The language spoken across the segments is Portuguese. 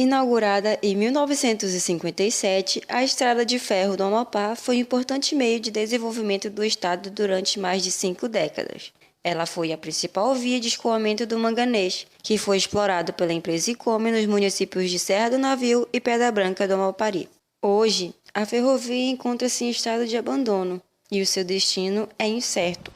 Inaugurada em 1957, a Estrada de Ferro do Amapá foi um importante meio de desenvolvimento do estado durante mais de 5 décadas. Ela foi a principal via de escoamento do manganês, que foi explorado pela empresa Icome nos municípios de Serra do Navio e Pedra Branca do Amapari. Hoje, a ferrovia encontra-se em estado de abandono e o seu destino é incerto.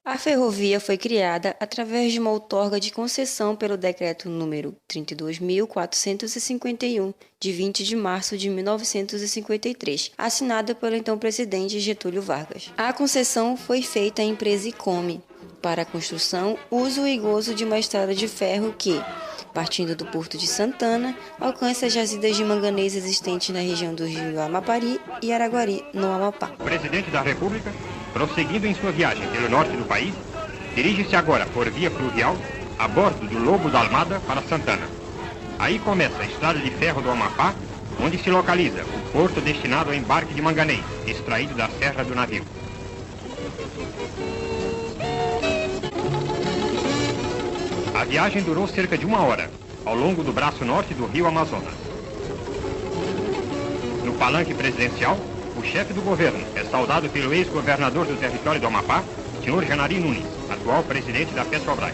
A ferrovia foi criada através de uma outorga de concessão pelo Decreto número 32.451, de 20 de março de 1953, assinada pelo então presidente Getúlio Vargas. A concessão foi feita à empresa Icome para a construção, uso e gozo de uma estrada de ferro que, partindo do Porto de Santana, alcança as jazidas de manganês existentes na região do rio Amapari e Araguari, no Amapá. O presidente da República, prosseguindo em sua viagem pelo norte do país, dirige-se agora por via fluvial a bordo do Lobo da Almada para Santana. Aí começa a estrada de ferro do Amapá, onde se localiza o porto destinado ao embarque de manganês, extraído da serra do navio. A viagem durou cerca de 1 hora, ao longo do braço norte do rio Amazonas. No palanque presidencial, o chefe do governo é saudado pelo ex-governador do território do Amapá, Sr. Janari Nunes, atual presidente da Petrobras.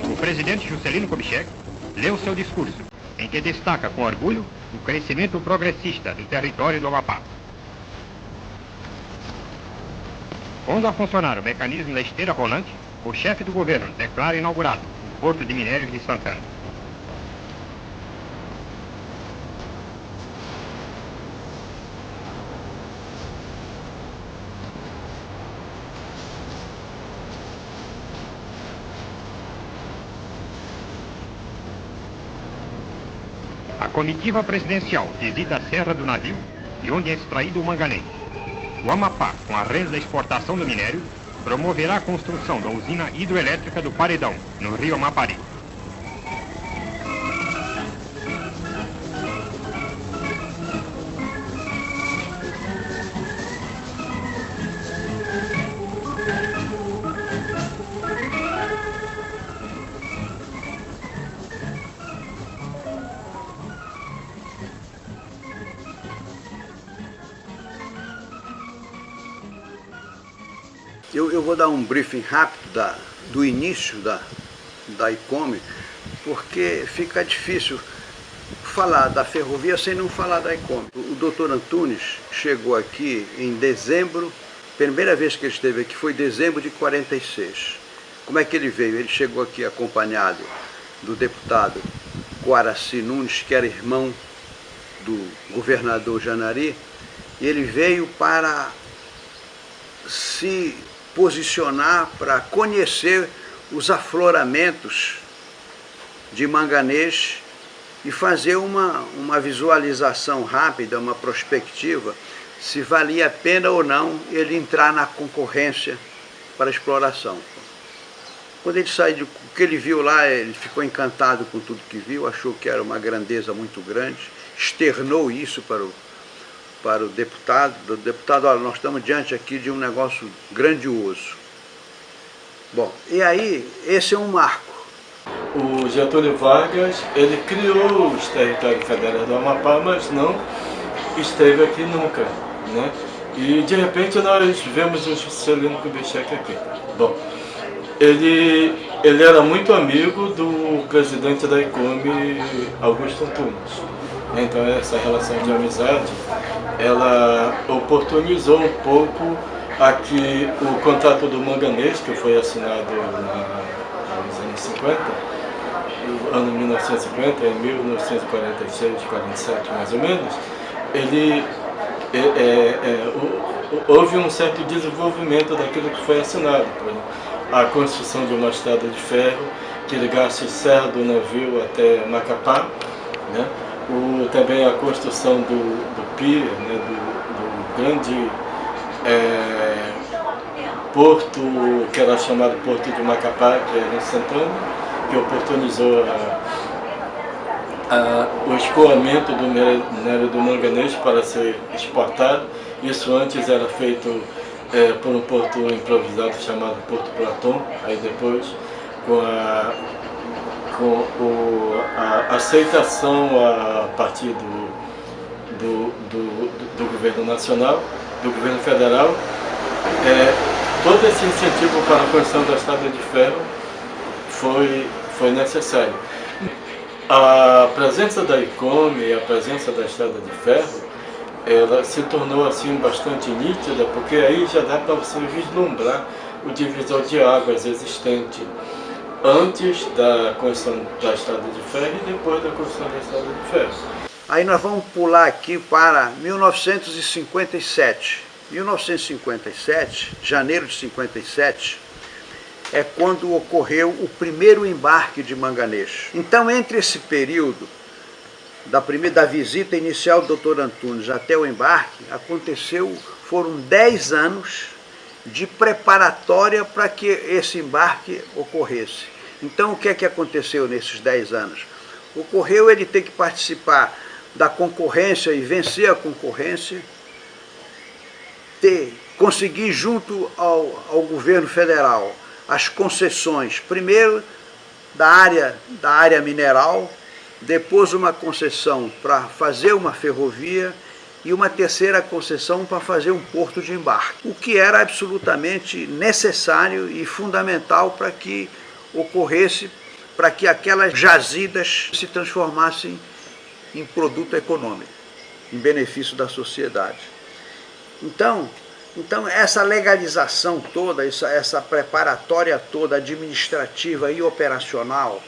O presidente Juscelino Kubitschek leu seu discurso, em que destaca com orgulho o crescimento progressista do território do Amapá. Pondo a funcionar o mecanismo da esteira rolante, o chefe do governo declara inaugurado o Porto de Minérios de Santana. A comitiva presidencial visita a Serra do Navio, de onde é extraído o manganês. O Amapá, com a renda da exportação do minério, promoverá a construção da usina hidroelétrica do Paredão, no rio Amapari. Eu vou dar um briefing rápido do início da Icome, porque fica difícil falar da ferrovia sem não falar da Icome. O doutor Antunes chegou aqui em dezembro, primeira vez que ele esteve aqui foi em dezembro de 46. Como é que ele veio? Ele chegou aqui acompanhado do deputado Coaraci Nunes, que era irmão do governador Janari, e ele veio para se posicionar, para conhecer os afloramentos de manganês e fazer uma visualização rápida, uma prospectiva, se valia a pena ou não ele entrar na concorrência para exploração. Quando ele saiu, o que ele viu lá, ele ficou encantado com tudo que viu, achou que era uma grandeza muito grande, externou isso para o deputado. O deputado, olha, nós estamos diante aqui de um negócio grandioso. Bom, e aí, esse é um marco. O Getúlio Vargas, ele criou os territórios federais do Amapá, mas não esteve aqui nunca, né? E de repente nós vemos o Juscelino Kubitschek aqui. Bom, ele era muito amigo do presidente da Icome, Augusto Antunes. Então essa relação de amizade, ela oportunizou um pouco aqui o contrato do manganês, que foi assinado nos anos 50, no ano 1950, em 1946, 47 mais ou menos. Houve um certo desenvolvimento daquilo que foi assinado, a construção de uma estrada de ferro que ligasse Serra do Navio até Macapá, né? Também a construção do pier, né? do grande porto, que era chamado Porto de Macapá, que era em Santana, que oportunizou o escoamento do minério do manganês para ser exportado. Isso antes era feito por um porto improvisado chamado Porto Platão. Aí depois, com a aceitação a partir do governo nacional, do governo federal, todo esse incentivo para a construção da estrada de ferro foi necessário. A presença da ICOME e a presença da estrada de ferro, ela se tornou assim bastante nítida, porque aí já dá para você vislumbrar o divisor de águas existente antes da construção da estrada de ferro e depois da construção da estrada de ferro. Aí nós vamos pular aqui para 1957. 1957, janeiro de 57, é quando ocorreu o primeiro embarque de manganês. Então, entre esse período da visita inicial do Dr. Antunes até o embarque, foram 10 anos de preparatória para que esse embarque ocorresse. Então, o que é que aconteceu nesses 10 anos? Ocorreu ele ter que participar da concorrência e vencer a concorrência, conseguir junto ao governo federal as concessões, primeiro da área mineral, depois uma concessão para fazer uma ferrovia e uma terceira concessão para fazer um porto de embarque, o que era absolutamente necessário e fundamental para que ocorresse, para que aquelas jazidas se transformassem em produto econômico, em benefício da sociedade. Então essa legalização toda, essa preparatória toda, administrativa e operacional,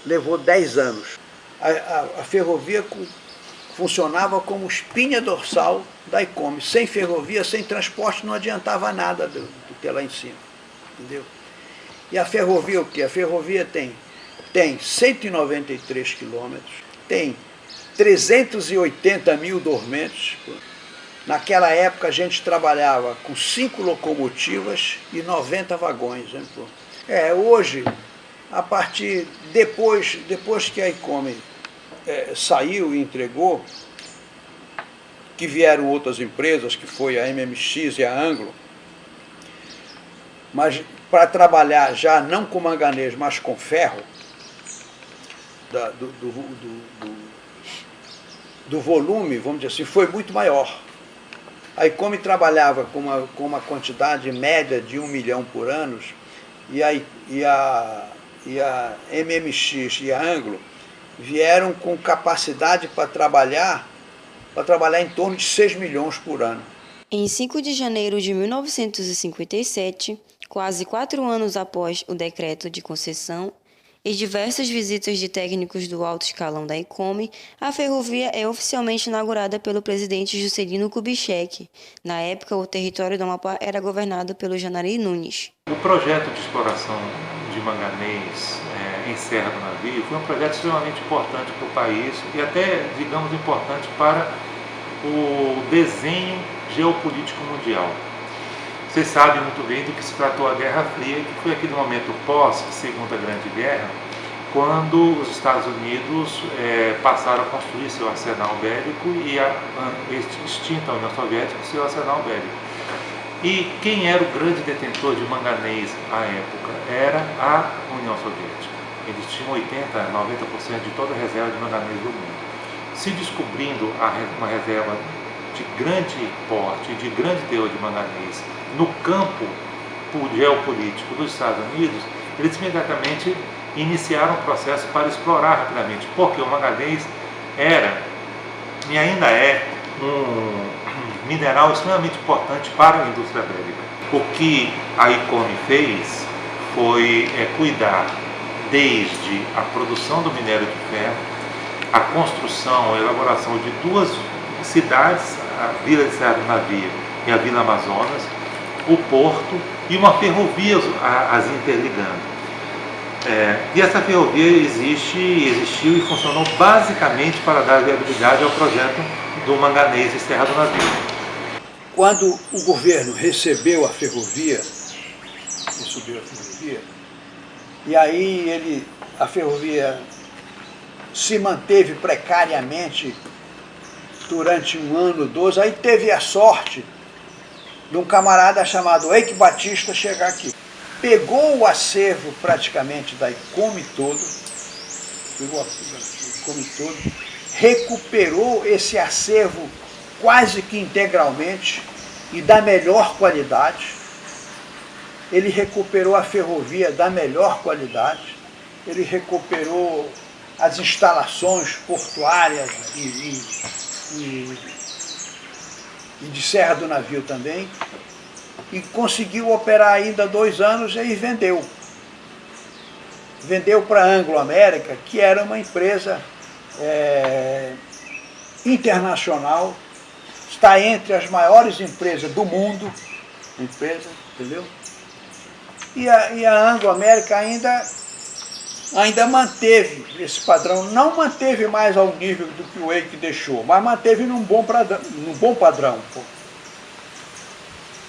levou 10 anos. A ferrovia funcionava como espinha dorsal da ICOME. Sem ferrovia, sem transporte, não adiantava nada do que lá em cima. Entendeu? E a ferrovia o quê? A ferrovia tem 193 quilômetros, tem 380 mil dormentes. Naquela época a gente trabalhava com 5 locomotivas e 90 vagões. Né? Hoje, depois que a ICOME saiu e entregou, que vieram outras empresas, que foi a MMX e a Anglo, mas para trabalhar já não com manganês, mas com ferro, do volume, vamos dizer assim, foi muito maior. A ICOME trabalhava com uma quantidade média de 1 milhão por ano, e a MMX e a Anglo vieram com capacidade para trabalhar em torno de 6 milhões por ano. Em 5 de janeiro de 1957, quase 4 anos após o decreto de concessão e diversas visitas de técnicos do alto escalão da ICOME, a ferrovia é oficialmente inaugurada pelo presidente Juscelino Kubitschek. Na época, o território do Amapá era governado pelo Janari Nunes. O projeto de exploração de manganês em Serra do Navio foi um projeto extremamente importante para o país e até, digamos, importante para o desenho geopolítico mundial. Vocês sabem muito bem do que se tratou a Guerra Fria, que foi aquele momento pós-Segunda Grande Guerra, quando os Estados Unidos passaram a construir seu arsenal bélico e a extinta União Soviética seu arsenal bélico. E quem era o grande detentor de manganês à época? Era a União Soviética. Eles tinham 80%, 90% de toda a reserva de manganês do mundo. Se descobrindo uma reserva de grande porte, de grande teor de manganês no campo geopolítico dos Estados Unidos, eles imediatamente iniciaram um processo para explorar rapidamente, porque o manganês era e ainda é um mineral extremamente importante para a indústria bélica. O que a ICOME fez foi cuidar desde a produção do minério de ferro, a construção, a elaboração de 2 cidades, a Vila de Serra do Navio e a Vila Amazonas, o porto e uma ferrovia as interligando. E essa ferrovia existiu e funcionou basicamente para dar viabilidade ao projeto do manganês e Serra do Navio. Quando o governo recebeu a ferrovia, e aí a ferrovia se manteve precariamente durante 1 ano, 2, aí teve a sorte de um camarada chamado Eike Batista chegar aqui. Pegou o acervo praticamente da ICOME todo, recuperou esse acervo quase que integralmente e da melhor qualidade. Ele recuperou a ferrovia da melhor qualidade, ele recuperou as instalações portuárias e de Serra do Navio também, e conseguiu operar ainda 2 anos e aí vendeu. Vendeu para a Anglo-América, que era uma empresa internacional, está entre as maiores empresas do mundo, entendeu? E a Anglo-América ainda manteve esse padrão, não manteve mais ao nível do que o Eike deixou, mas manteve num bom padrão. Pô.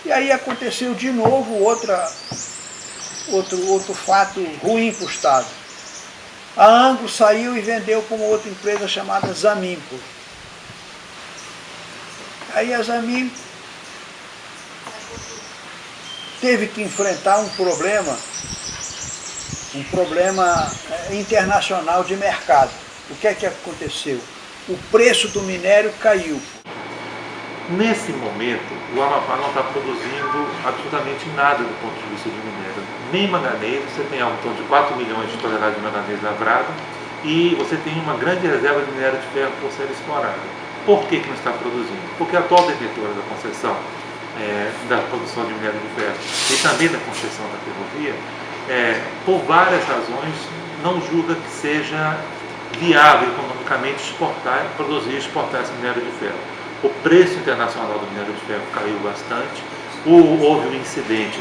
E aí aconteceu de novo outro fato ruim para o Estado. A Anglo saiu e vendeu para uma outra empresa chamada Zamin. Pô. Aí a Zamin teve que enfrentar um problema internacional de mercado. O que é que aconteceu? O preço do minério caiu. Nesse momento, o Amapá não está produzindo absolutamente nada do ponto de vista de minério. Nem manganês, você tem algo em torno de 4 milhões de toneladas de manganês lavrado e você tem uma grande reserva de minério de ferro por ser explorada. Por que não está produzindo? Porque a atual detentora da concessão da produção de minério de ferro e também da concessão da ferrovia, por várias razões, não julga que seja viável economicamente produzir e exportar esse minério de ferro. O preço internacional do minério de ferro caiu bastante, houve um incidente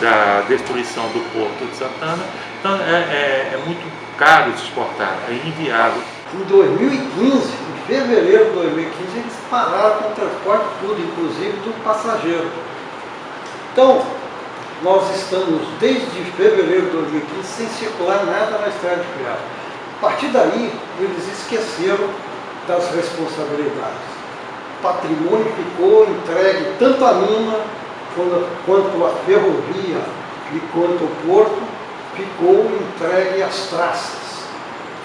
da destruição do Porto de Santana, então é muito caro de exportar, é inviável. Em 2015, em fevereiro de 2015, eles pararam com o transporte tudo, inclusive do passageiro. Então, nós estamos desde fevereiro de 2015 sem circular nada na estrada de ferro. A partir daí, eles esqueceram das responsabilidades. O patrimônio ficou entregue tanto à mina quanto à ferrovia e quanto ao porto, ficou entregue às traças.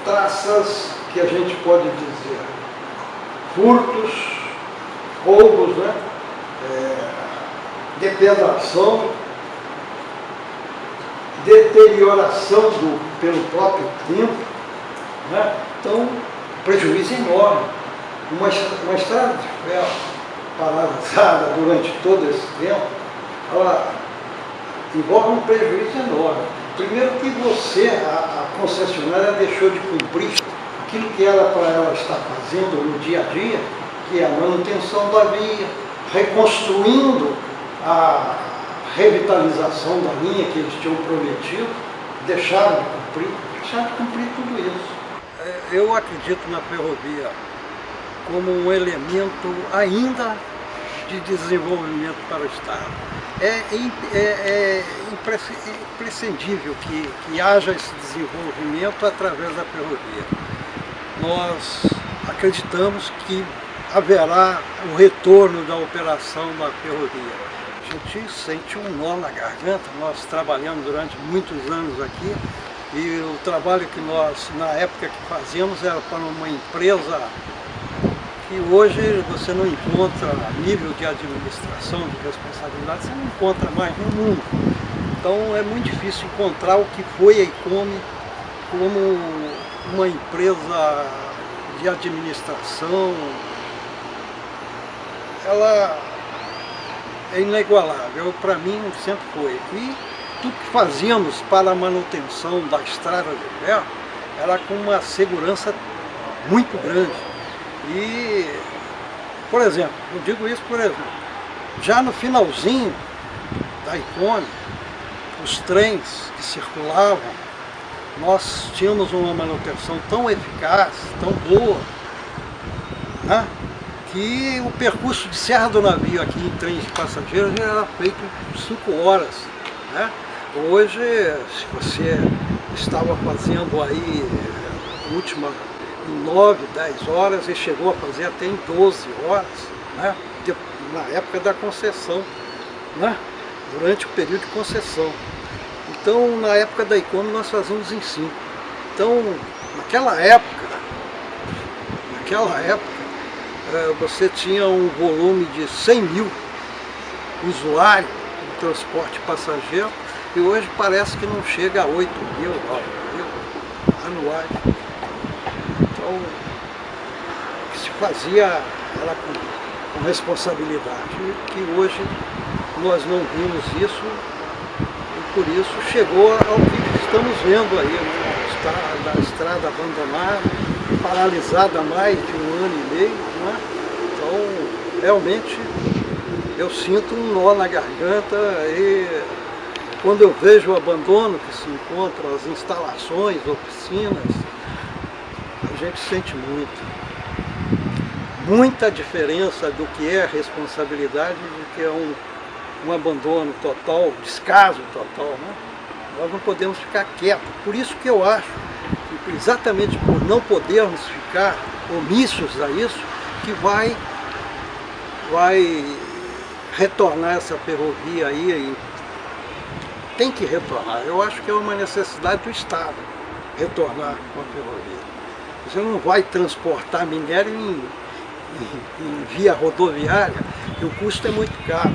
Traças que a gente pode dizer furtos, roubos, né? Depredação, deterioração pelo próprio tempo, né? Então, prejuízo enorme. Uma estrada de ferro paralisada durante todo esse tempo, ela envolve um prejuízo enorme. Primeiro que a concessionária deixou de cumprir aquilo que era para ela estar fazendo no dia a dia, que é a manutenção da via, reconstruindo a revitalização da linha que eles tinham prometido, deixaram de cumprir tudo isso. Eu acredito na ferrovia como um elemento ainda de desenvolvimento para o Estado. É imprescindível que haja esse desenvolvimento através da ferrovia. Nós acreditamos que haverá o retorno da operação da ferrovia. A gente sente um nó na garganta, nós trabalhamos durante muitos anos aqui e o trabalho que nós, na época que fazíamos, era para uma empresa que hoje você não encontra nível de administração, de responsabilidade, você não encontra mais no mundo. Então é muito difícil encontrar o que foi a ICOME como uma empresa de administração. Ela é inigualável, para mim sempre foi. E tudo que fazíamos para a manutenção da estrada de ferro era com uma segurança muito grande. E, por exemplo, eu digo isso, por exemplo, já no finalzinho da ICOME, os trens que circulavam nós tínhamos uma manutenção tão eficaz, tão boa, né, que o percurso de Serra do Navio aqui em trens de passageiros já era feito em 5 horas. Né? Hoje, se você estava fazendo aí última em 9, 10 horas e chegou a fazer até em 12 horas, né? Na época da concessão, né? Durante o período de concessão. Então, na época da Icômio, nós fazíamos em 5. Então, naquela época, você tinha um volume de 100 mil usuários no transporte passageiro e hoje parece que não chega a 8 mil, 9 mil anuais. Então, o que se fazia era com responsabilidade, que hoje nós não vimos isso e por isso chegou ao que estamos vendo aí, né? A estrada abandonada, paralisada há mais de 1 ano e meio, né? Então, realmente, eu sinto um nó na garganta e quando eu vejo o abandono que se encontra, as instalações, oficinas, a gente sente muita diferença do que é a responsabilidade do que é um abandono total, descaso total, né? Nós não podemos ficar quietos. Por isso que eu acho, que exatamente por não podermos ficar omissos a isso, que vai retornar essa ferrovia aí. E tem que retornar. Eu acho que é uma necessidade do Estado retornar com a ferrovia. Você não vai transportar minério em via rodoviária, e o custo é muito caro.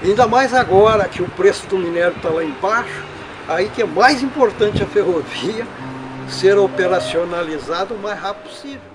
Ainda mais agora que o preço do minério está lá embaixo, aí que é mais importante a ferrovia ser operacionalizada o mais rápido possível.